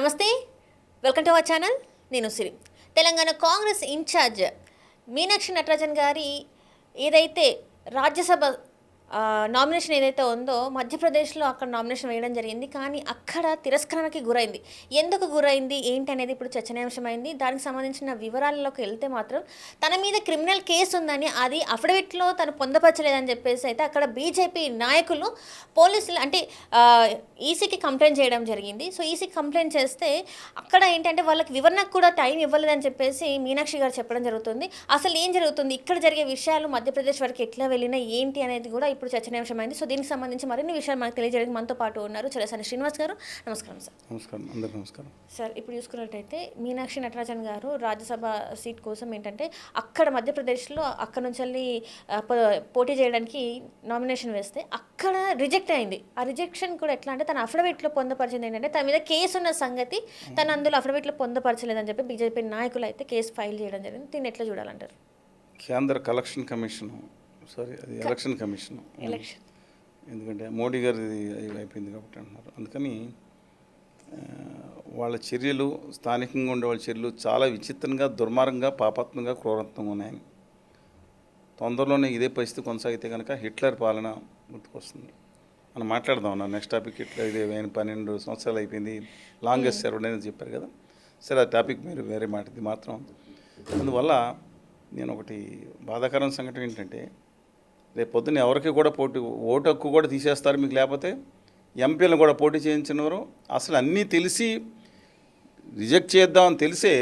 నమస్తే, welcome to our channel. నేను సిరి. Telangana Congress incharge Meenakshi Natarajan గారి ఏదైతే రాజ్యసభ నామినేషన్ ఏదైతే ఉందో మధ్యప్రదేశ్లో అక్కడ నామినేషన్ వేయడం జరిగింది. కానీ అక్కడ తిరస్కరణకి గురైంది. ఎందుకు గురైంది ఏంటి అనేది ఇప్పుడు చర్చనీయాంశమైంది. దానికి సంబంధించిన వివరాల్లోకి వెళ్తే మాత్రం తన మీద క్రిమినల్ కేసు ఉందని, అది అఫిడవిట్లో తను పొందపరచలేదని చెప్పేసి అయితే అక్కడ బీజేపీ నాయకులు పోలీసులు అంటే ఈసీకి కంప్లైంట్ చేయడం జరిగింది. సో ఈసీకి కంప్లైంట్ చేస్తే అక్కడ ఏంటంటే వాళ్ళకి వివరణకు కూడా టైం ఇవ్వలేదని చెప్పేసి మీనాక్షి గారు చెప్పడం జరుగుతుంది. అసలు ఏం జరుగుతుంది, ఇక్కడ జరిగే విషయాలు మధ్యప్రదేశ్ వరకు ఎట్లా వెళ్ళినా ఏంటి అనేది కూడా ఇప్పుడు చర్చనీయాంశమైంది. సో దీనికి సంబంధించి మరిన్ని విషయాలు మనకు తెలియజేయడానికి మనతో పాటు ఉన్నారు చలసాని శ్రీనివాస్ గారు. నమస్కారం సార్. నమస్కారం, అందరికీ నమస్కారం సార్. ఇప్పుడు చూసుకున్నట్టయితే మీనాక్షి నటరాజన్ గారు రాజ్యసభ సీట్ కోసం ఏంటంటే అక్కడ మధ్యప్రదేశ్లో అక్కడ నుంచి వెళ్ళి పోటీ చేయడానికి నామినేషన్ వేస్తే అక్కడ రిజెక్ట్ అయింది. ఆ రిజెక్షన్ కూడా ఎట్లా అంటే తన అఫిడవిట్లో పొందపరిచింది ఏంటంటే తన మీద కేసు ఉన్న సంగతి తను అందులో అఫిడవిట్లో పొందపరచలేదని చెప్పి బీజేపీ నాయకులు అయితే కేసు ఫైల్ చేయడం జరిగింది. దీన్ని ఎట్లా చూడాలంటారు? కేంద్ర కలెక్షన్ కమిషన్ అది ఎలక్షన్ కమిషన్, ఎందుకంటే మోడీ గారి అయిపోయింది కాబట్టి అంటున్నారు. అందుకని వాళ్ళ చర్యలు, స్థానికంగా ఉండే వాళ్ళ చర్యలు చాలా విచిత్రంగా, దుర్మార్గంగా, పాపాత్మకంగా, క్రూరత్వంగా ఉన్నాయని. తొందరలోనే ఇదే పరిస్థితి కొనసాగితే కనుక హిట్లర్ పాలన గుర్తుకొస్తుంది. మనం మాట్లాడదాం నా నెక్స్ట్ టాపిక్. ఇట్లా ఇదే 12 సంవత్సరాలు అయిపోయింది, లాంగెస్ట్ సర్వ్డ్ అనేది చెప్పారు కదా. సరే, ఆ టాపిక్ మీరు వేరే మాట. ఇది మాత్రం అందువల్ల నేను ఒకటి బాధాకరమైన సంఘటన ఏంటంటే, రేపు పొద్దున్న ఎవరికి కూడా ఓటు హక్కు కూడా తీసేస్తారు మీకు. లేకపోతే ఎంపీలను కూడా పోటీ చేయించినవారు అసలు అన్నీ తెలిసి రిజెక్ట్ చేద్దామని తెలిసే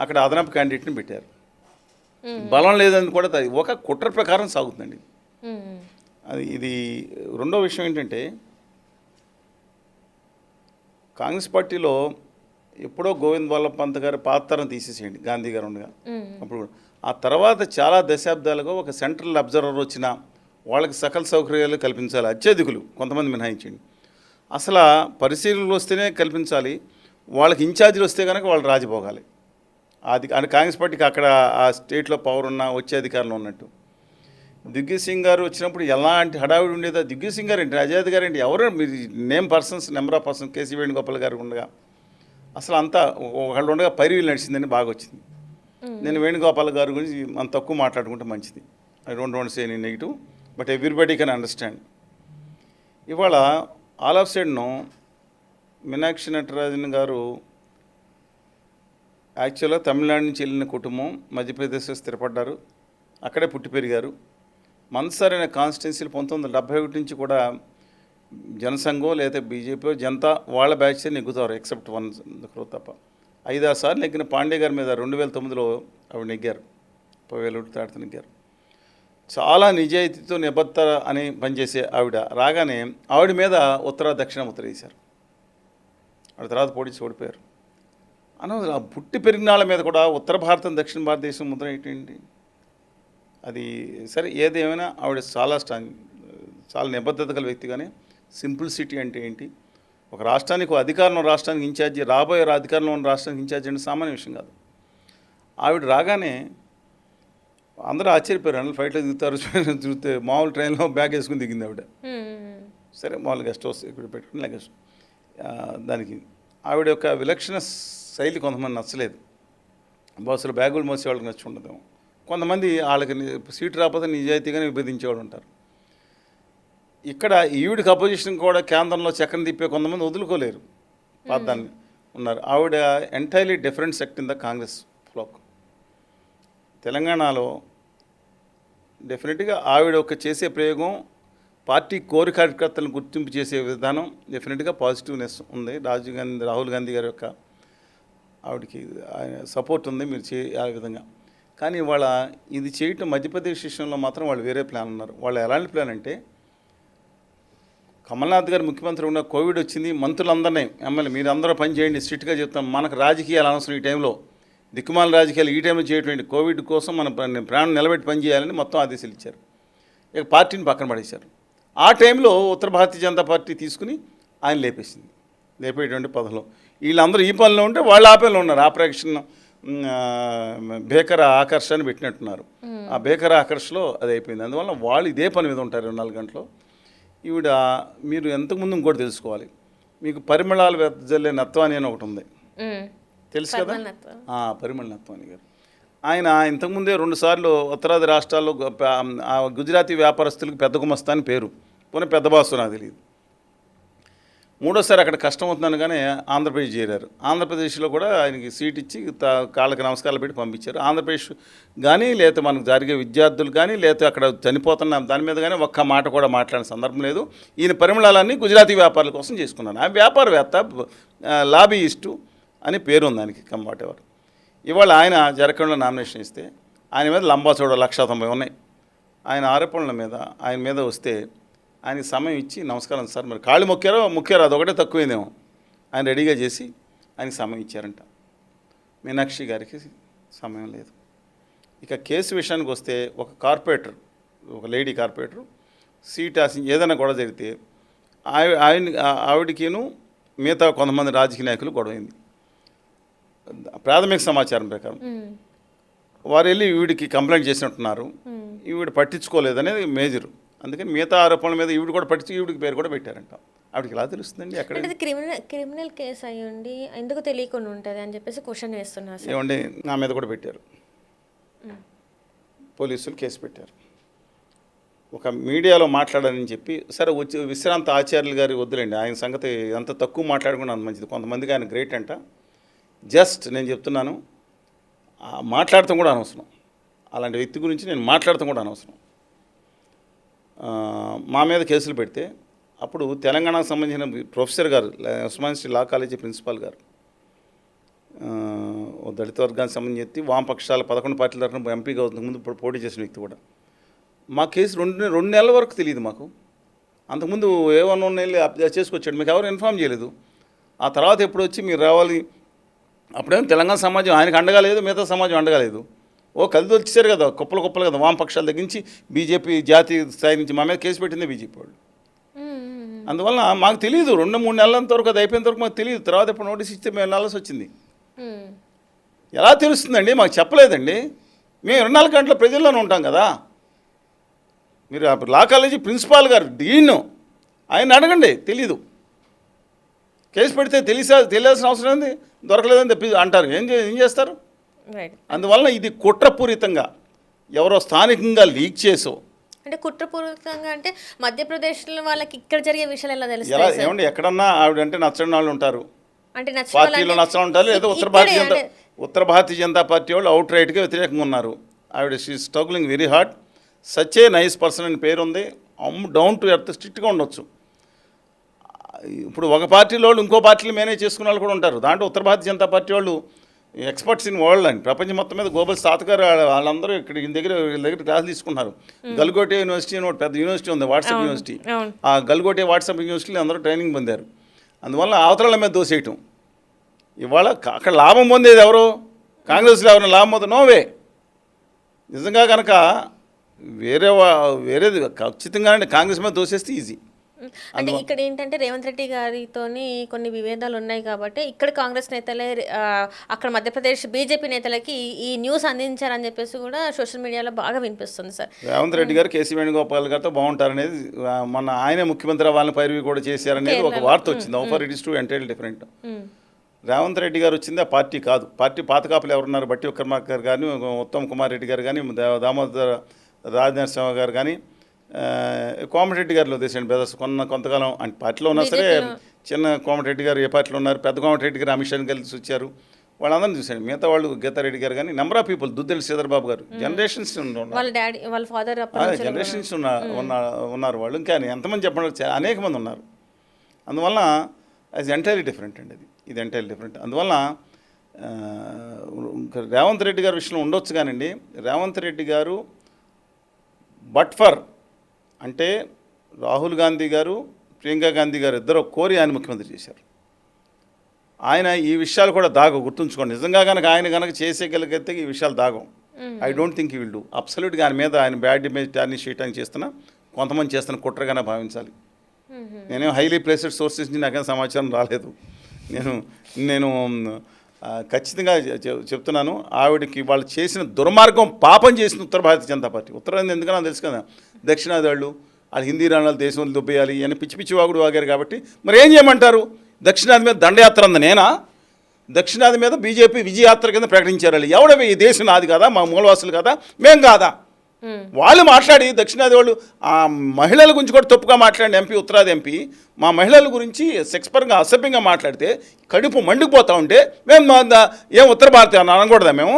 అక్కడ అదనపు క్యాండిడేట్ని పెట్టారు. బలం లేదని కూడా ఒక కుట్ర ప్రకారం సాగుతుందండి అది. ఇది రెండో విషయం ఏంటంటే, కాంగ్రెస్ పార్టీలో ఎప్పుడో గోవింద్ వల్లభ పంత్ గారి పాత్రను తీసేసేయండి, గాంధీ గారు ఉండగా. అప్పుడు ఆ తర్వాత చాలా దశాబ్దాలుగా ఒక సెంట్రల్ అబ్జర్వర్ వచ్చిన వాళ్ళకి సకల సౌకర్యాలు కల్పించాలి, అత్యధికులు కొంతమంది మినహాయించండి. అసలు పరిశీలనలు వస్తేనే కల్పించాలి, వాళ్ళకి ఇన్ఛార్జీలు వస్తే కనుక వాళ్ళు రాజిపోగాలి. అది కాంగ్రెస్ పార్టీకి అక్కడ ఆ స్టేట్లో పవర్ ఉన్న వచ్చే అధికారులు ఉన్నట్టు. దిగ్విజయ్ సింగ్ గారు వచ్చినప్పుడు ఎలాంటి హడావిడి ఉండేదో. దిగ్విజయ్ సింగ్ గారు ఏంటి, అజయ్ గారు ఏంటి, ఎవరు మీరు number of persons KC Venugopal గారు ఉండగా అసలు అంతా ఒకళ్ళు ఉండగా పైరువీలు నడిచిందని బాగా వచ్చింది. నేను వేణుగోపాల్ గారి గురించి మనం తక్కువ మాట్లాడుకుంటే మంచిది. I don't want say any negative, but everybody can understand. ఇవాళ ఆల్ ఆఫ్ సైడ్ను మీనాక్షి నటరాజన్ గారు యాక్చువల్గా తమిళనాడు నుంచి వెళ్ళిన కుటుంబం మధ్యప్రదేశ్లో స్థిరపడ్డారు, అక్కడే పుట్టి పెరిగారు. మన్సర్ అనే కాన్స్టిట్యున్సీలు 1971 నుంచి కూడా జనసంఘం లేదా బీజేపీ జనతా వాళ్ళ బ్యాచ్ నెగ్గుతారు, ఎక్సెప్ట్ 1 తప్ప. 5-6 సార్లు నెగ్గిన పాండే గారి మీద 2009లో ఆవిడ నెగ్గారు, 30,000 దాటితో నెగ్గారు. చాలా నిజాయితీతో నిబద్ధత అని పనిచేసే ఆవిడ రాగానే ఆవిడ మీద ఉత్తర దక్షిణ ముద్ర వేశారు. ఆవిడ తర్వాత ఓడిపోయారు. అనవసరం ఆ పుట్టి పెరిగిన వాళ్ళ మీద కూడా ఉత్తర భారతం దక్షిణ భారతదేశం ముద్ర ఏంటి? అది సరే, ఏదేమైనా ఆవిడ చాలా నిబద్ధత గల వ్యక్తి. కానీ సింప్లిసిటీ అంటే ఏంటి, ఒక రాష్ట్రానికి రాష్ట్రానికి ఇన్ఛార్జి, రాబోయే అధికారంలో ఉన్న రాష్ట్రానికి ఇన్ఛార్జి అంటే సామాన్య విషయం కాదు. ఆవిడ రాగానే అందరూ ఆశ్చర్యపోయారు. ఫ్లైట్లో తిరుగుతే మామూలు ట్రైన్లో బ్యాగ్ వేసుకుని దిగింది ఆవిడ. సరే, మామూలు గెస్ట్ హౌస్ ఇక్కడ పెట్టుకుని లగేజ్. దానికి ఆవిడ యొక్క విలక్షణ శైలి కొంతమంది నచ్చలేదు. బస్సులో బ్యాగులు మోసే వాళ్ళకి నచ్చి ఉండదేమో. కొంతమంది వాళ్ళకి సీటు రాకపోతే నిజాయితీగానే విభేదించేవాళ్ళు ఉంటారు. ఇక్కడ ఈవిడికి అపోజిషన్ కూడా కేంద్రంలో చక్రం తిప్పే కొంతమంది వదులుకోలేరు, పాదాన్ని ఉన్నారు. ఆవిడ entirely different sect in the Congress flock. తెలంగాణలో డెఫినెట్గా ఆవిడ ఒక చేసే ప్రయోగం, పార్టీ కోర్ కార్యకర్తలను గుర్తింపు చేసే విధానం డెఫినెట్గా పాజిటివ్నెస్ ఉంది. రాహుల్ గాంధీ గారి యొక్క ఆవిడకి సపోర్ట్ ఉంది, మీరు ఆ విధంగా. కానీ వాళ్ళ ఇది చేయటం మధ్యప్రదేశ్ విషయంలో మాత్రం వాళ్ళు వేరే ప్లాన్ ఉన్నారు. వాళ్ళు ఎలాంటి ప్లాన్ అంటే, కమల్నాథ్ గారు ముఖ్యమంత్రి ఉన్న కోవిడ్ వచ్చింది, మంత్రులందరినీ ఎమ్మెల్యే మీరు అందరూ పని చేయండి, స్ట్రిక్ట్గా చెప్తాం, మనకు రాజకీయాలు అనవసరం ఈ టైంలో, దిక్కుమాల రాజకీయాలు ఈ టైంలో చేయటువంటి, కోవిడ్ కోసం మన ప్రాణం నిలబెట్టి పనిచేయాలని మొత్తం ఆదేశాలు ఇచ్చారు. ఇక పార్టీని పక్కన పడేశారు. ఆ టైంలో ఉత్తర భారతీయ జనతా పార్టీ తీసుకుని ఆయన లేపేటువంటి పదవిలో వీళ్ళందరూ ఈ పనిలో ఉంటే వాళ్ళు ఆ పనిలో ఉన్నారు. ఆపరేషన్ భీకర ఆకర్షణ పెట్టినట్టున్నారు. ఆ భీకర ఆకర్షలో అది అయిపోయింది. అందువల్ల వాళ్ళు ఇదే పని మీద ఉంటారు 24 గంటలు. ఈవిడ మీరు ఎంతకుముందు ఇంకోటి తెలుసుకోవాలి, మీకు పరిమళాలు వెదజల్లే నత్వాని అని ఒకటి ఉంది. తెలుసు కదా, పరిమళనత్వం. పరిమళ నత్వాని గారు. ఆయన ఇంతకుముందే 2 సార్లు ఉత్తరాది రాష్ట్రాల్లో గుజరాతీ వ్యాపారస్తులకు పెద్ద గుమస్తా అని పేరు, పోనీ పెద్ద బాసు నాకు తెలియదు. మూడోసారి అక్కడ కష్టం అవుతుందని కానీ ఆంధ్రప్రదేశ్ చేరారు. ఆంధ్రప్రదేశ్లో కూడా ఆయనకి సీట్ ఇచ్చి కాళ్ళకి నమస్కారాలు పెట్టి పంపించారు. ఆంధ్రప్రదేశ్ కానీ లేకపోతే మనకు జరిగే విద్యార్థులు కానీ లేకపోతే అక్కడ చనిపోతున్న దాని మీద కానీ ఒక్క మాట కూడా మాట్లాడిన సందర్భం లేదు. ఈయన పరిమళాలన్నీ గుజరాతీ వ్యాపారుల కోసం చేసుకున్నాను. ఆ వ్యాపారవేత్త, లాబీయిస్టు అని పేరు ఉంది ఆయనకి, కంబాట్ ఎవరు. ఇవాళ ఆయన జరగకుండా నామినేషన్ ఇస్తే ఆయన మీద లంబాచోడ 190 ఉన్నాయి. ఆయన ఆరోపణల మీద ఆయన మీద వస్తే ఆయనకి సమయం ఇచ్చి, నమస్కారం సార్, మరి కాళ్ళు మొక్కారో అదొకటే తక్కువైందేమో, ఆయన రెడీగా చేసి ఆయనకి సమయం ఇచ్చారంట. మీనాక్షి గారికి సమయం లేదు. ఇక కేసు విషయానికి వస్తే ఒక కార్పొరేటర్, ఒక లేడీ కార్పొరేటర్ సీట్ ఏదైనా గొడవ జరిగితే ఆవిడకిను మిగతా కొంతమంది రాజకీయ నాయకులు గొడవైంది. ప్రాథమిక సమాచారం ప్రకారం వారు వెళ్ళి ఈవిడికి కంప్లైంట్ చేసినట్టున్నారు. ఈవిడ పట్టించుకోలేదనేది మేజరు. అందుకని మిగతా ఆరోపణల మీద ఈవిడ కూడా పట్టించి ఈవిడికి పేరు కూడా పెట్టారంట. ఆవిడకి ఎలా తెలుస్తుందండి అక్కడ? అంటే క్రిమినల్ కేసు అయ్యి ఉండి ఎందుకు తెలియకుండా ఉంటుంది అని చెప్పేసి క్వశ్చన్ వేస్తున్నారు. ఏమండి, నా మీద కూడా పెట్టారు, పోలీసులు కేసు పెట్టారు. ఒక మీడియాలో మాట్లాడాలని చెప్పి, సరే వచ్చి విశ్రాంత ఆచార్యులు గారి వద్దులేండి, ఆయన సంగతి అంత తక్కువ మాట్లాడుకున్నా మంచిది. కొంతమందికి ఆయన గ్రేట్ అంట. జస్ట్ నేను చెప్తున్నాను, మాట్లాడటం కూడా అనవసరం. అలాంటి వ్యక్తి గురించి నేను మాట్లాడటం కూడా అనవసరం. మా మీద కేసులు పెడితే అప్పుడు తెలంగాణకు సంబంధించిన ప్రొఫెసర్ గారు, Osmania university law college principal గారు, దళిత వర్గానికి సంబంధించి వామపక్షాల 11 పార్టీల తరఫున ఎంపీగా ముందు ఇప్పుడు పోటీ చేసిన వ్యక్తి కూడా, మా కేసు 2 నెలల వరకు తెలియదు మాకు. అంతకుముందు ఏమన్నా నెలలు చేసుకొచ్చాడు, మీకు ఎవరు ఇన్ఫామ్ చేయలేదు. ఆ తర్వాత ఎప్పుడు వచ్చి మీరు రావాలి, అప్పుడేమో తెలంగాణ సమాజం ఆయనకు అండగా లేదు, మిగతా సమాజం అండగా లేదు. కలిసి వచ్చేసారు కదా, కుప్పలు కదా, వామపక్షాల దగ్గర నుంచి బీజేపీ జాతీయ స్థాయి నుంచి మా మీద కేసు పెట్టిందే బీజేపీ వాళ్ళు. అందువల్ల మాకు తెలియదు, 2-3 నెలలంత వరకు అది అయిపోయినంత వరకు మాకు తెలియదు. తర్వాత ఇప్పుడు నోటీస్ ఇస్తే మేము వెళ్ళాల్సి వచ్చింది. ఎలా తెలుస్తుందండి? మాకు చెప్పలేదండి. మేము 24 గంటల ప్రజల్లోనే ఉంటాం కదా. మీరు లా కాలేజీ ప్రిన్సిపాల్ గారు, డీన్, ఆయన అడగండి, తెలీదు. కేసు పెడితే తెలియాల్సిన అవసరం ఏంది? దొరకలేదని తెప్పి అంటారు. ఏం చేస్తారు? అందువలన ఇది కుట్రపూరితంగా ఎవరో స్థానికంగా లీక్ చేసో, అంటే కుట్రపూరితంగా అంటే మధ్యప్రదేశ్లో వాళ్ళకి ఇక్కడ జరిగే విషయాలు ఎలా తెలుస్తాయి? ఏమండి, ఎక్కడన్నా ఆవిడంటే నచ్చని వాళ్ళు ఉంటారు, అంటే పార్టీలో నచ్చని ఉంటారు. లేదా ఉత్తర భారతీయ జనతా పార్టీ వాళ్ళు అవుట్ రైట్గా వ్యతిరేకంగా ఉన్నారు. ఆవిడ she struggling very hard, such a nice person అని పేరుంది, డౌన్ టు ఎర్త్, స్ట్రిక్ట్గా ఉండొచ్చు. ఇప్పుడు ఒక పార్టీలో వాళ్ళు ఇంకో పార్టీలు మేనేజ్ చేసుకున్న వాళ్ళు కూడా ఉంటారు. దాంట్లో ఉత్తర భారతీయ జనతా పార్టీ వాళ్ళు ఎక్స్పర్ట్స్ ఇన్ వరల్డ్ అండి, ప్రపంచం మొత్తం మీద గ్లోబల్ తాతగారు వాళ్ళందరూ వీళ్ళ దగ్గర క్లాస్ తీసుకున్నారు. గల్గోటే యూనివర్సిటీ అని ఒక పెద్ద యూనివర్సిటీ ఉంది, వాట్సాప్ యూనివర్సిటీ. ఆ గల్గోటే వాట్సాప్ యూనివర్సిటీలో అందరూ ట్రైనింగ్ పొందారు. అందువల్ల అవతరాల మీద దోసేయటం. ఇవాళ అక్కడ లాభం పొందేది ఎవరు? కాంగ్రెస్లో ఎవరైనా లాభం పొందే? నోవే. నిజంగా కనుక వేరేది ఖచ్చితంగా కాంగ్రెస్ మీద దోసేస్తే ఈజీ. అంటే ఇక్కడ ఏంటంటే రేవంత్ రెడ్డి గారితో కొన్ని విభేదాలు ఉన్నాయి కాబట్టి ఇక్కడ కాంగ్రెస్ నేతలే అక్కడ మధ్యప్రదేశ్ బీజేపీ నేతలకి ఈ న్యూస్ అందించారని చెప్పేసి కూడా సోషల్ మీడియాలో బాగా వినిపిస్తుంది సార్. రేవంత్ రెడ్డి గారు కేసీ వేణుగోపాల్ గారితో బాగుంటారనేది, మన ఆయన ముఖ్యమంత్రి అవ్వాలని పైరువి కూడా చేశారనేది ఒక వార్త వచ్చింది. Offer it is to entirely different. Revanth Reddy గారు వచ్చింది ఆ పార్టీ కాదు. పార్టీ పాతకాపులు ఎవరున్నారు? బట్టి విక్రమార్క కానీ, ఉత్తమ్ కుమార్ రెడ్డి గారు కానీ, దామోదర రాజనరసింహ గారు కానీ, కోమటిరెడ్డి గారిలో దేశండి బ్రదర్స్ కొంతకాలం అంటే పార్టీలో ఉన్నా సరే, చిన్న కోమటిరెడ్డి గారు ఏ పార్టీలో ఉన్నారు, పెద్ద కోమటిరెడ్డి గారు అమిత్ షాని కలిసి వచ్చారు, వాళ్ళందరినీ చూశాను. మిగతా వాళ్ళు గీతారెడ్డి గారు కానీ, number of people, Duddela Sridhar Babu గారు, జనరేషన్స్ జనరేషన్స్ ఉన్నారు వాళ్ళు. ఇంకా ఎంతమంది చెప్పండి, అనేక మంది ఉన్నారు. అందువల్ల అది ఎంటైర్లీ డిఫరెంట్ అండి. ఇది ఎంటైర్లీ డిఫరెంట్. అందువల్ల రేవంత్ రెడ్డి గారి విషయంలో ఉండొచ్చు కానండి. రేవంత్ రెడ్డి గారు బట్ ఫర్ అంటే రాహుల్ గాంధీ గారు, ప్రియాంక గాంధీ గారు ఇద్దరు కోరి ఆయన ముఖ్యమంత్రి చేశారు. ఆయన ఈ విషయాలు కూడా దాగం, గుర్తుంచుకోండి. నిజంగా కనుక ఆయన కనుక చేసేయగలిగితే ఈ విషయాలు దాగం. I don't think he will do. అబ్సల్యూట్గా ఆయన మీద ఆయన బ్యాడ్ ఇమేజ్ టార్నిష్ చేయడానికి చేస్తున్నా, కొంతమంది చేస్తున్న కుట్రగానే భావించాలి. నేనేం హైలీ ప్లేసెడ్ సోర్సెస్ నుంచి నాకేం సమాచారం రాలేదు. నేను ఖచ్చితంగా చెప్తున్నాను, ఆవిడకి వాళ్ళు చేసిన దుర్మార్గం, పాపం చేసిన ఉత్తర భారతీయ జనతా పార్టీ. ఉత్తరాది ఎందుకన్నా తెలుసు కదా, దక్షిణాది వాళ్ళు హిందీ రాణాలు దేశం దుబ్బేయాలి అని పిచ్చి పిచ్చి వాగుడు వాగారు కాబట్టి మరి ఏం చేయమంటారు? దక్షిణాది మీద దండయాత్ర అంది నేనా? దక్షిణాది మీద బీజేపీ విజయయాత్ర కింద ప్రకటించారు. వాళ్ళు ఎవడవి ఈ దేశం నాది కదా, మా మూలవాసులు కదా, మేం కాదా? వాళ్ళు మాట్లాడి దక్షిణాది వాళ్ళు ఆ మహిళల గురించి కూడా తప్పుగా మాట్లాడిన ఎంపీ, ఉత్తరాది ఎంపీ మా మహిళల గురించి సెక్స్ పరంగా అసభ్యంగా మాట్లాడితే కడుపు మండుకుపోతా ఉంటే మేము ఏం ఉత్తర భారతీయ అనకూడదా మేము?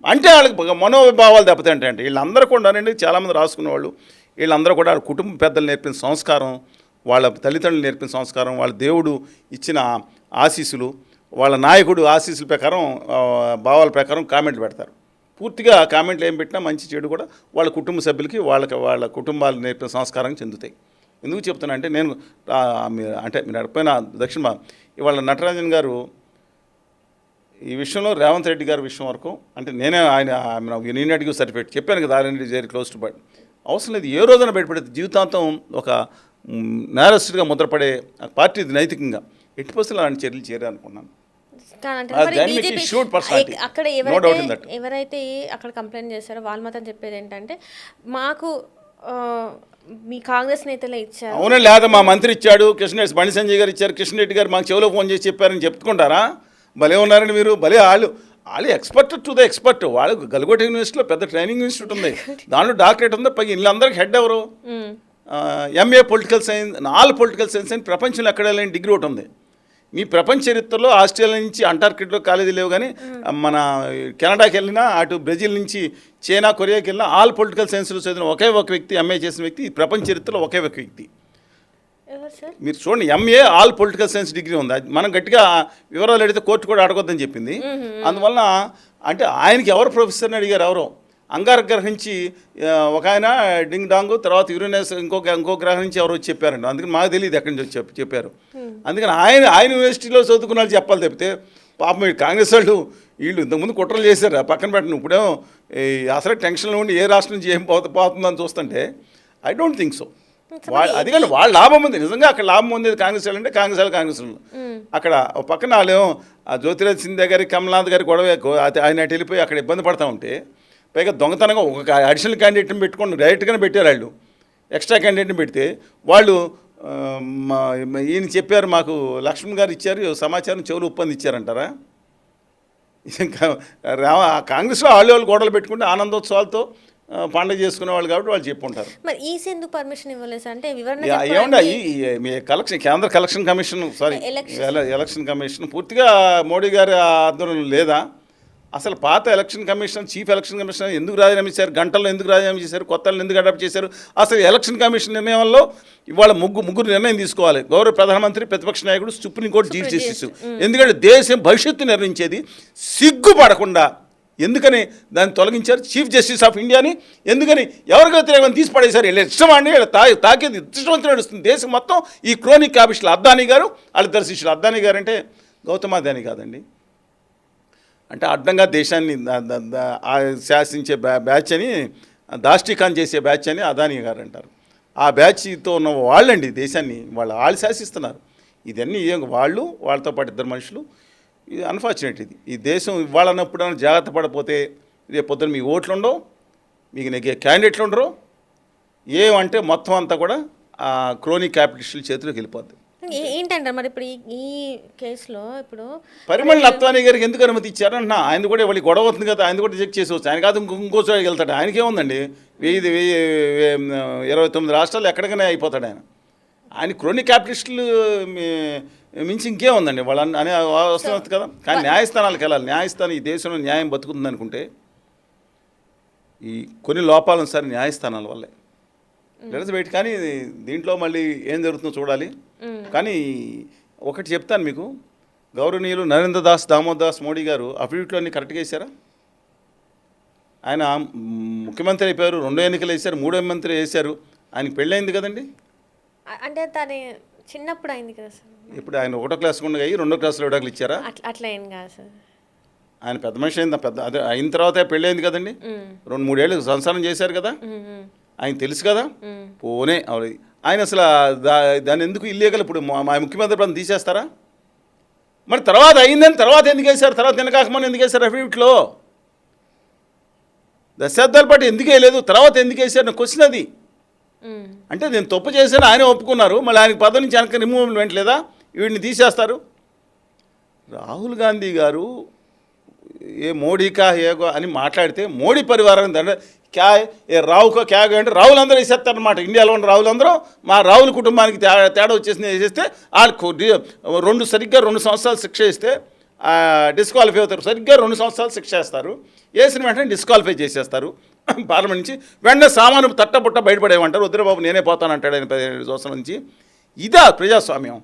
అంటే వాళ్ళకి మనోభావాలు దెబ్బతింటాయంటే వీళ్ళందరూ కూడా అండి, చాలామంది రాసుకునే వాళ్ళు వీళ్ళందరూ కూడా వాళ్ళ కుటుంబ పెద్దలు నేర్పిన సంస్కారం, వాళ్ళ తల్లిదండ్రులు నేర్పిన సంస్కారం, వాళ్ళ దేవుడు ఇచ్చిన ఆశీస్సులు, వాళ్ళ నాయకుడు ఆశీస్సుల ప్రకారం భావాల ప్రకారం కామెంట్లు పెడతారు. పూర్తిగా కామెంట్లు ఏం పెట్టినా మంచి చెడు కూడా వాళ్ళ కుటుంబ సభ్యులకి వాళ్ళ కుటుంబాలు నేర్పిన సంస్కారం చెందుతాయి. ఎందుకు చెప్తున్నా అంటే నేను అంటే మీరు అడిపోయిన దక్షిణ ఇవాళ నటరాజన్ గారు ఈ విషయంలో రేవంత్ రెడ్డి గారి విషయం వరకు అంటే నేనే ఆయన యూనియన్గా సర్టిఫికేట్ చెప్పాను కదా, ఆర్ఎన్డి వెరీ క్లోజ్ టు బట్ అవసరం లేదు. ఏ రోజున బయటపడేది జీవితాంతం ఒక నేరస్తుడిగా ముద్రపడే పార్టీ నైతికంగా ఎట్టి పరిస్థితుల్లో అలాంటి చర్యలు చేయాలనుకున్నాను. అక్కడ ఎవరైతే అక్కడ కంప్లైంట్ చేశారో వాళ్ళు మాత్రం చెప్పేది ఏంటంటే మాకు మీ కాంగ్రెస్ నేతలే ఇచ్చారు. అవునా లేదా మా మంత్రి ఇచ్చాడు, కృష్ణరెడ్డి బండి సంజయ్ గారు ఇచ్చారు, కృష్ణరెడ్డి గారు మాకు చెవిలో ఫోన్ చేసి చెప్పారని చెప్పుకుంటారా? భలే ఉన్నారండి మీరు, భలే వాళ్ళు ఎక్స్పర్ట్ టు ద ఎక్స్పర్ట్. వాళ్ళు గల్గోట యూనివర్సిటీలో పెద్ద ట్రైనింగ్ ఇన్స్టిట్యూట్ ఉంది, దాంట్లో డాక్టరేట్ ఉంది. పైకి వీళ్ళందరికీ హెడ్ ఎవరు? MA political science, all political science అని ప్రపంచంలో ఎక్కడ లేని డిగ్రీ ఒకటి ఉంది. మీ ప్రపంచ చరిత్రలో ఆస్ట్రేలియా నుంచి అంటార్కిటిక్లో కాలేజీ లేవు, కానీ మన కెనడాకి వెళ్ళినా, అటు బ్రెజిల్ నుంచి చైనా, కొరియాకి వెళ్ళినా ఆల్ పొలిటికల్ సైన్స్లో చదివిన ఒకే ఒక వ్యక్తి, ఎంఏ చేసిన వ్యక్తి ప్రపంచ చరిత్రలో ఒకే ఒక వ్యక్తి. మీరు చూడండి, MA all political science degree ఉంది. మనం గట్టిగా వివరాలు అడిగితే కోర్టు కూడా అడగొద్దని చెప్పింది. అందువల్ల అంటే ఆయనకి ఎవరు ప్రొఫెసర్ని అడిగారు, ఎవరో అంగారక గ్రహం నుంచి ఒక ఆయన డింగ్ డాంగ్, తర్వాత యురేనస్ ఇంకో గ్రహం నుంచి ఎవరో వచ్చి చెప్పారండి. అందుకని మాకు తెలియదు ఎక్కడి నుంచి వచ్చి చెప్పారు. అందుకని ఆయన యూనివర్సిటీలో చదువుకున్న వాళ్ళు చెప్పాలి తప్పితే పాపం కాంగ్రెస్ వాళ్ళు వీళ్ళు ఇంతకుముందు కుట్రలు చేశారు పక్కన పెట్టను. ఇప్పుడేమో అసలు టెన్షన్లో ఉండి ఏ రాష్ట్రం నుంచి ఏం పోతుందని చూస్తుంటే ఐ డోంట్ థింక్ సో. అది కానీ వాళ్ళ లాభం ఉంది, నిజంగా అక్కడ లాభం ఉంది కాంగ్రెస్ వాళ్ళు అంటే కాంగ్రెస్ వాళ్ళు. అక్కడ పక్కన వాళ్ళేమో జ్యోతిరాజ్ సింధియా గారి, కమల్నాథ్ గారి గొడవ ఆయన అటు వెళ్ళిపోయి అక్కడ ఇబ్బంది పడతా ఉంటే, పైగా దొంగతనంగా ఒక అడిషనల్ క్యాండిడేట్ని పెట్టుకొని డైరెక్ట్గానే పెట్టారు వాళ్ళు. ఎక్స్ట్రా క్యాండిడేట్ని పెడితే వాళ్ళు ఈయన చెప్పారు మాకు లక్ష్మణ్ గారు ఇచ్చారు సమాచారం, చెవులు ఉప్పంది ఇచ్చారంటారా? ఇంకా కాంగ్రెస్లో వాళ్ళు గొడవలు పెట్టుకుంటే ఆనందోత్సవాలతో పండుగ చేసుకునే వాళ్ళు కాబట్టి వాళ్ళు చెప్పుంటారు. మరి ఈసీ ఎందుకు పర్మిషన్ ఇవ్వలేదు అంటే ఏమండి మీ కేంద్ర ఎలక్షన్ కమిషన్ పూర్తిగా మోడీ గారి ఆధ్వర్యంలో లేదా? అసలు పాత election commission, chief election commission ఎందుకు రాజీనామా చేశారు? గంటల్లో ఎందుకు రాజీనామా చేశారు? కొత్తలను ఎందుకు అడాప్ట్ చేశారు? అసలు ఎలక్షన్ కమిషన్ నిర్ణయంలో ఇవాళ ముగ్గురు నిర్ణయం తీసుకోవాలి. గౌరవ ప్రధానమంత్రి, ప్రతిపక్ష నాయకుడు, సుప్రీంకోర్టు చీఫ్ జస్టిస్. ఎందుకంటే దేశం భవిష్యత్తు నిర్ణయించేది. సిగ్గుపడకుండా ఎందుకని దాన్ని తొలగించారు చీఫ్ జస్టిస్ ఆఫ్ ఇండియాని? ఎందుకని ఎవరికి వ్యతిరేకంగా తీసి పడేశారు? వీళ్ళు ఇష్టం అండి, వీళ్ళు తాకేది ఇష్టవంతం నడుస్తుంది దేశం మొత్తం. ఈ క్రోనిక్ క్యాపిటల్ అద్దానీ గారు, వాళ్ళిద్దరు శిష్యులు. అద్దానీ గారు అంటే గౌతమ్ అద్దానీ కాదండి, అంటే అడ్డంగా దేశాన్ని శాసించే బ్యాచ్ అని, దాష్టీకాన్ చేసే బ్యాచ్ అని అదానీ గారు అంటారు. ఆ బ్యాచ్తో ఉన్న వాళ్ళండి దేశాన్ని వాళ్ళు శాసిస్తున్నారు. ఇదన్నీ వాళ్ళతో పాటు ఇద్దరు మనుషులు. ఇది అన్ఫార్చునేట్. ఈ దేశం ఇవ్వాలన్నప్పుడు జాగ్రత్త పడపోతే రేపు పొద్దున మీ ఓట్లు ఉండవు, మీకు నెగ్గే క్యాండిడేట్లు ఉండరు. ఏమంటే మొత్తం అంతా కూడా క్రోనిక్ క్యాపిటలిస్టుల చేతిలోకి వెళ్ళిపోద్ది. ఏంటంటారు మరి ఇప్పుడు ఈ కేసులో? ఇప్పుడు పరిమళ నత్వానీ గారికి ఎందుకు అనుమతి ఇచ్చారన్నా? ఆయన కూడా వాళ్ళకి గొడవ అవుతుంది కదా, ఆయన కూడా చెక్ చేసుకోవచ్చు. ఆయన కాదు ఇంకో చోటుకి వెళ్తాడు. ఆయనకేముందండి, 29 రాష్ట్రాలు ఎక్కడికైనా అయిపోతాడు ఆయన. ఆయన క్రోనిక్ క్యాపిటలిస్టులు మించి ఇంకేముందండి వాళ్ళు అనే అవసరం కదా. కానీ న్యాయస్థానాలకు వెళ్ళాలి. న్యాయస్థానం ఈ దేశంలో న్యాయం బతుకుతుంది అనుకుంటే ఈ కొన్ని లోపాలను సరే న్యాయస్థానాల వల్లే బయట. కానీ దీంట్లో మళ్ళీ ఏం జరుగుతుందో చూడాలి. కానీ ఒకటి చెప్తాను మీకు, గౌరవనీయులు నరేంద్ర దాస్ దామోదాస్ మోడీ గారు అఫిడవిట్లో అన్ని కరెక్ట్గా వేశారా? ఆయన ముఖ్యమంత్రి అయిపోయారు, 2 ఎన్నికలు వేశారు, 3వ మంత్రి వేశారు. ఆయనకి పెళ్ళయింది కదండి. అంటే తను చిన్నప్పుడు అయింది కదా సార్. ఇప్పుడు ఆయన 1వ క్లాస్ ఉండగా 2వ క్లాస్లో విడాకులు ఇచ్చారా? అట్లా ఏం కాదు సార్. ఆయన పెద్ద మనిషి అయింది, అదే అయిన తర్వాత పెళ్ళయింది కదండి. 2-3 ఏళ్ళు సంసారం చేశారు కదా, ఆయన తెలుసు కదా. పోనే ఆయన అసలు దాన్ని ఎందుకు ఇల్లీగల్? ఇప్పుడు మా ముఖ్యమంత్రి పని తీసేస్తారా? మరి తర్వాత అయిందని తర్వాత ఎందుకు వేశారు? తర్వాత వెనకాకమని ఎందుకు వేశారు? అఫిడవిట్లో దశాబ్దాల పాటు ఎందుకు వేయలేదు? తర్వాత ఎందుకు వేశారు? నాకు క్వశ్చన్ అది. అంటే నేను తప్పు చేశాను ఆయన ఒప్పుకున్నారు, మళ్ళీ ఆయనకి పదవి నుంచి వెనక రిమూవ్మెంట్ లేదా? వీడిని తీసేస్తారు. రాహుల్ గాంధీ గారు ఏ మోడీ కా ఏగో అని మాట్లాడితే మోడీ పరివారం అంటే క్యా ఏ రావుకో క్యాగో అంటే రావులు అందరూ వేసేస్తారనమాట. ఇండియాలో ఉన్న రావులు అందరూ మా రావుల కుటుంబానికి తేడా వచ్చేసింది వేసేస్తే వాళ్ళు సరిగ్గా 2 సంవత్సరాలు శిక్ష ఇస్తే డిస్క్వాలిఫై అవుతారు. సరిగ్గా 2 సంవత్సరాలు శిక్ష వేస్తారు. వేసిన వెంటనే డిస్క్వాలిఫై చేసేస్తారు పార్లమెంట్ నుంచి. వెంటనే సామాను తట్టబుట్ట బయటపడేయమంటారు. వద్దురా బాబు నేనే పోతానంటాడు ఆయన 15 సంవత్సరాల నుంచి. ఇదా ప్రజాస్వామ్యం?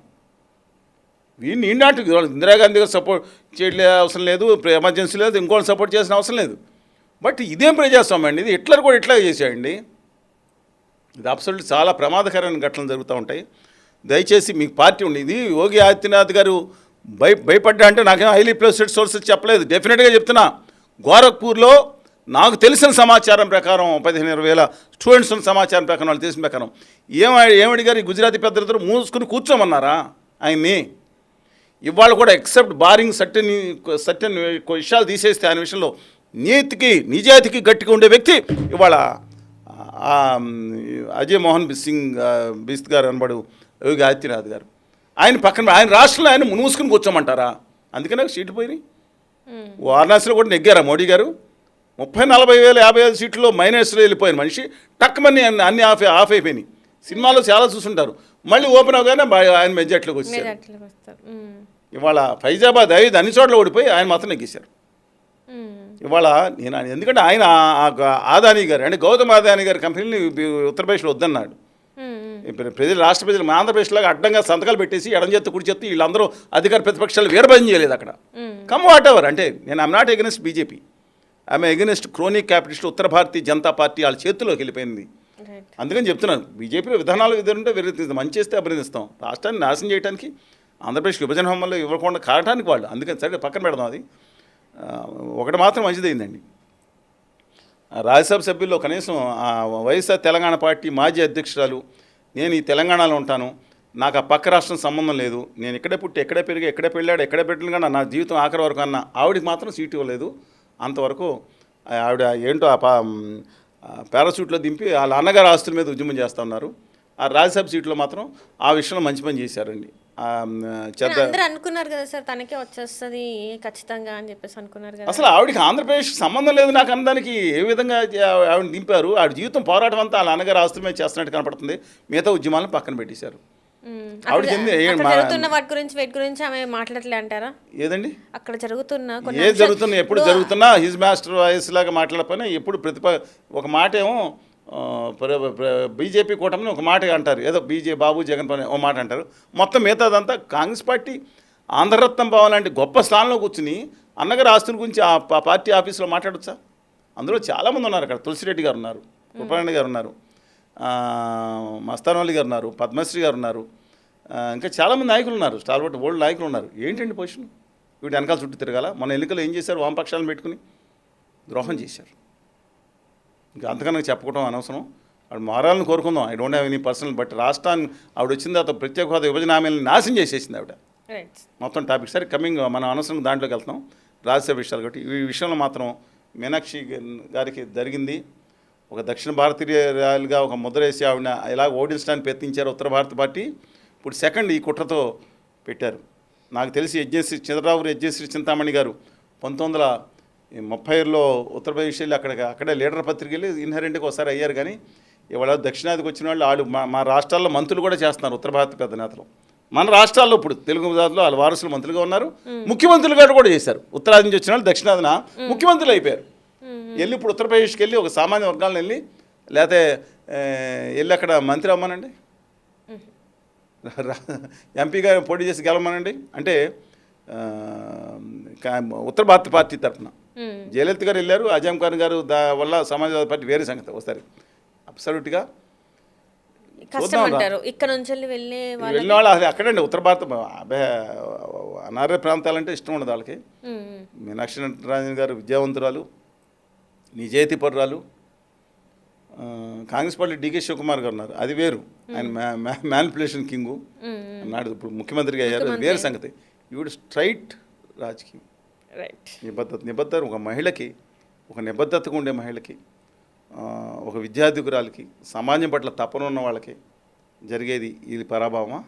వీడిని ఈనాటి ఇందిరాగాంధీ గారు సపోర్ట్ చేయలే అవసరం లేదు, ఎమర్జెన్సీ లేదు, ఇంకోటి సపోర్ట్ చేసిన అవసరం లేదు. బట్ ఇదేం ప్రజాస్వామ్యం అండి? ఇది హిట్లర్ కూడా ఇట్లా చేశాడండి. ఇది అబ్సల్యూట్ చాలా ప్రమాదకరమైన ఘటనలు జరుగుతూ ఉంటాయి. దయచేసి మీకు పార్టీ ఉంది. ఇది యోగి ఆదిత్యనాథ్ గారు భయపడ్డా అంటే నాకేం హైలీ ప్లేస్డ్ సోర్సెస్ చెప్పలేదు. డెఫినెట్గా చెప్తున్నా, గోరఖ్పూర్లో నాకు తెలిసిన సమాచారం ప్రకారం 15-20 వేల స్టూడెంట్స్ ఉన్న సమాచారం ప్రకారం, వాళ్ళు తెలిసిన ప్రకారం ఏమడిగారు? ఈ గుజరాతీ పెద్దలతో మూసుకుని కూర్చోమన్నారా ఆయన్ని? ఇవాళ కూడా ఎక్సెప్ట్ బారింగ్ సర్టెన్ విషయాలు తీసేస్తే ఆయన విషయంలో నిజాయితీకి గట్టిగా ఉండే వ్యక్తి ఇవాళ అజయ్ మోహన్ బిస్త్ గారు అనబడు యోగి ఆదిత్యనాథ్ గారు. ఆయన రాష్ట్రంలో ఆయన మూసుకుని కూర్చోమంటారా? అందుకనే సీట్లు పోయినాయి. వారణాసిలో కూడా నెగ్గారా మోడీ గారు? 30-40 వేల 55 సీట్లలో మైనస్లో వెళ్ళిపోయిన మనిషి టక్కుమని అన్ని ఆఫ్ అయిపోయినాయి. సినిమాలో చాలా చూసుంటారు. మళ్ళీ ఓపెన్ అవగానే ఆయన మెజార్టీలోకి వచ్చారు. ఇవాళ ఫైజాబాద్ అన్ని చోట్ల ఓడిపోయి ఆయన మాత్రం నెగ్గేశారు. ఇవాళ నేను ఎందుకంటే ఆయన ఆదానీ గారు అంటే గౌతమ్ ఆదానీ గారి కంపెనీని ఉత్తరప్రదేశ్లో వద్దన్నాడు. రాష్ట్ర ప్రజలు మన ఆంధ్రప్రదేశ్లాగా అడ్డంగా సంతకాలు పెట్టేసి ఎడం చేత్తు కుడి చేత్తు వీళ్ళందరూ అధికార ప్రతిపక్షాలు వీరభజన చేయలేదు అక్కడ. కమ్ వాట్ ఎవర్ అంటే నేను I'm not against BJP, I'm against chronic capitalist ఉత్తర భారతీయ జనతా పార్టీ వాళ్ళ చేతిలోకి వెళ్ళిపోయింది. అందుకని చెప్తున్నాను, బీజేపీలో విధానాలు విధానంటే మంచి చేస్తే అభినందిస్తాం. రాష్ట్రాన్ని నాశనం చేయడానికి ఆంధ్రప్రదేశ్ విభజన హోమంలో ఇవ్వకుండా కావడానికి వాళ్ళు, అందుకని సరే పక్కన పెడదాం. అది ఒకటి మాత్రం మంచిదైందండి, రాజ్యసభ సభ్యుల్లో కనీసం వైఎస్ఆర్ తెలంగాణ పార్టీ మాజీ అధ్యక్షురాలు, నేను ఈ తెలంగాణలో ఉంటాను, నాకు ఆ పక్క రాష్ట్రం సంబంధం లేదు, నేను ఇక్కడే పుట్టి ఎక్కడే పెరిగి ఎక్కడే పెళ్ళాడు ఎక్కడే పెట్టిన కన్నా నా జీవితం ఆఖరి వరకు అన్న ఆవిడికి మాత్రం సీటు ఇవ్వలేదు. అంతవరకు ఆవిడ ఏంటో పారాషూట్లో దింపి వాళ్ళ అన్నగారు ఆస్తుల మీద ఉద్యమం చేస్తూ ఉన్నారు. ఆ రాజ్యసభ సీట్లో మాత్రం ఆ విషయంలో మంచి పని చేశారండి. అందరూ అనుకున్నారు కదా సార్ తనకే వచ్చేస్తుంది ఖచ్చితంగా అని చెప్పేసి అనుకున్నారు కదా. అసలు ఆవిడకి ఆంధ్రప్రదేశ్ సంబంధం లేదు నాకు అనడానికి ఏ విధంగా ఆవిడ దింపారు? ఆవిడ జీవితం పోరాటం అంతా వాళ్ళ అన్నగారు ఆస్తుల మీద చేస్తున్నట్టు కనపడుతుంది. మిగతా ఉద్యమాలను పక్కన పెట్టేశారు. ఆవిడకి జరుగుతున్న వాటి గురించి వీటి గురించి ఆమె మాట్లాడలే అంటారా? ఏదండి అక్కడ జరుగుతున్న ఎప్పుడు జరుగుతున్నా హిజ్ మాస్టర్ వాయిస్ లాగా మాట్లాడకపోయినా ఎప్పుడు ఒక మాట ఏమో బీజేపీ కూటమిని ఒక మాట అంటారు, ఏదో బాబు జగన్ పని ఓ మాట అంటారు. మొత్తం మిగతాదంతా కాంగ్రెస్ పార్టీ ఆంధ్రరత్నం భవన్ గొప్ప స్థానంలో కూర్చుని అన్నగారు ఆస్తుల గురించి ఆ పార్టీ ఆఫీసులో మాట్లాడొచ్చా? అందులో చాలామంది ఉన్నారు. అక్కడ తులసిరెడ్డి గారు ఉన్నారు, కృపారెడ్డి గారు ఉన్నారు, మస్తానవల్లి గారు ఉన్నారు, పద్మశ్రీ గారు ఉన్నారు, ఇంకా చాలామంది నాయకులు ఉన్నారు, స్టాల్వర్ట్ ఓల్డ్ నాయకులు ఉన్నారు. ఏంటండి పొజిషన్? వీటి వెనకాల చుట్టూ తిరగాల. మన ఎన్నికలు ఏం చేశారు? వామపక్షాలను పెట్టుకుని ద్రోహం చేశారు. ఇంకా అంతకన్నా చెప్పుకోవడం అనవసరం. ఆవిడ మారాలని కోరుకుందాం. I don't have any personal. But రాష్ట్రాన్ని ఆవిడ వచ్చిన తర్వాత ప్రత్యేక హోదా విభజన హామీలను నాశనం చేసేసింది ఆవిడ. మొత్తం టాపిక్ సరే కమింగ్ మనం అనవసరం దాంట్లోకి వెళ్తాం రాజ్యసభ విషయాలు. కాబట్టి ఈ విషయంలో మాత్రం మీనాక్షి గారికి జరిగింది. ఒక దక్షిణ భారతీయులుగా ఒక ముద్ర వేసి ఆవిడ ఇలాగ ఓడించడానికి ప్రయత్నించారు ఉత్తర భారత పార్టీ. ఇప్పుడు సెకండ్ ఈ కుట్రతో పెట్టారు. నాకు తెలిసి చంద్రబాబు యజ్ఞశ్రీ చింతామణి గారు 1930లో ఉత్తరప్రదేశ్ వెళ్ళి అక్కడే లీడర్ పత్రిక వెళ్ళి ఇన్హరెంట్గా ఒకసారి అయ్యారు. కానీ ఇవాళ దక్షిణాదికి వచ్చిన వాళ్ళు మా రాష్ట్రాల్లో మంత్రులు కూడా చేస్తున్నారు. ఉత్తర భారత పెద్ద నేతలు మన రాష్ట్రాల్లో ఇప్పుడు తెలుగు జాతిలో వాళ్ళ వారసులు మంత్రులుగా ఉన్నారు. ముఖ్యమంత్రులు గారు కూడా చేశారు. ఉత్తరాది నుంచి వచ్చిన వాళ్ళు దక్షిణాదిన ముఖ్యమంత్రులు అయిపోయారు. వెళ్ళి ఇప్పుడు ఉత్తరప్రదేశ్కి వెళ్ళి ఒక సామాన్య వర్గాలను వెళ్ళి లేకపోతే వెళ్ళి అక్కడ మంత్రి అవ్వమనండి, ఎంపీగా పోటీ చేసి గెలవమనండి. అంటే ఉత్తర భారత పార్టీ తరఫున జయలలిత గారు వెళ్ళారు, అజాం ఖాన్ గారు వల్ల సమాజ్వాదీ పార్టీ వేరే సంగతి వస్తారు. అబ్సల్యూట్గా ఇక్కడ నుంచి వెళ్ళిన వాళ్ళు అది అక్కడండి ఉత్తర భారత అనార్య ప్రాంతాలంటే ఇష్టం ఉండదు వాళ్ళకి. మీనాక్షి నటరాజన్ గారు విద్యావంతురాలు, నిజాయితీపరురాలు. కాంగ్రెస్ పార్టీ డీకే శివకుమార్ గారు ఉన్నారు, అది వేరు. ఆయన మ్యానిపులేషన్ కింగు నాడు ఇప్పుడు ముఖ్యమంత్రిగా అయ్యారు, అది వేరే సంగతి. ఈవిడ స్ట్రైట్ రాజకీయం, నిబద్ధత. ఒక మహిళకి, ఒక నిబద్ధతగా ఉండే మహిళకి, ఒక విద్యార్థికురాలకి, సమాజం పట్ల తపన ఉన్న వాళ్ళకి జరిగేది ఇది పరాభవమా?